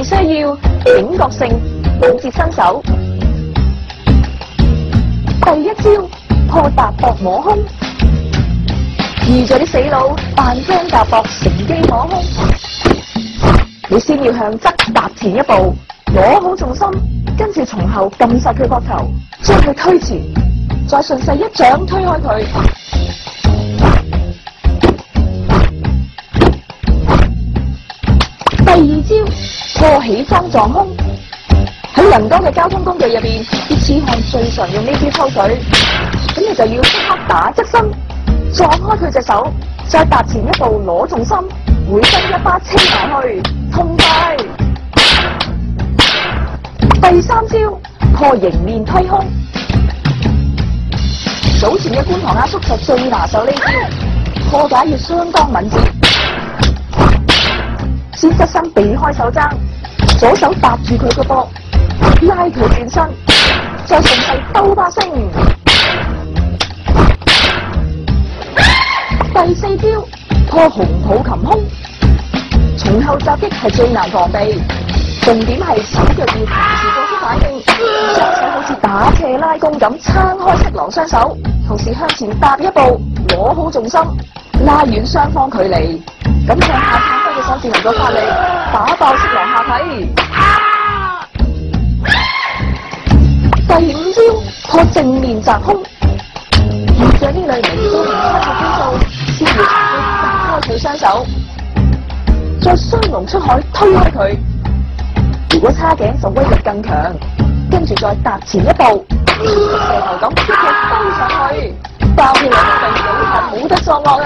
需要警覺性攔截身手。第一招破搭膊摸胸，遇咗啲死佬扮張搭膊乘機摸胸，你先要向側踏前一步，攞好重心，跟住從後撳實佢膊頭，將佢推前，再順勢一掌推開佢。第二招破起踭撞胸，喺人多嘅交通工具入邊，啲痴漢最常用呢招抽水，咁你就要即刻打側身，撞開佢隻手，再踏前一步攞重心，回身一巴車埋去，痛快！第三招破迎面推胸，早前嘅觀塘阿叔就最拿手呢招，破解要相當敏捷。先側身避開手踭，左手搭住佢個膊，拉佢轉身，再順勢兜巴星。第四招破紅抱擒胸，從後襲擊係最難防備，重點係手腳要同時作出反應，雙手好似打斜拉弓咁撐開色狼雙手，同時向前踏一步，攞好重心，拉遠雙方距離，咁向下探低嘅手指能夠發力，打爆色狼下體。第五招破正面砸胸，遇着呢類明刀明槍嘅招數，先要打開佢雙手，再雙龍出海推開佢。如果叉頸就威力更強，跟住再踏前一步，射頭咁一腳兜上去，爆佢兩個鼻佬係冇得作惡啊！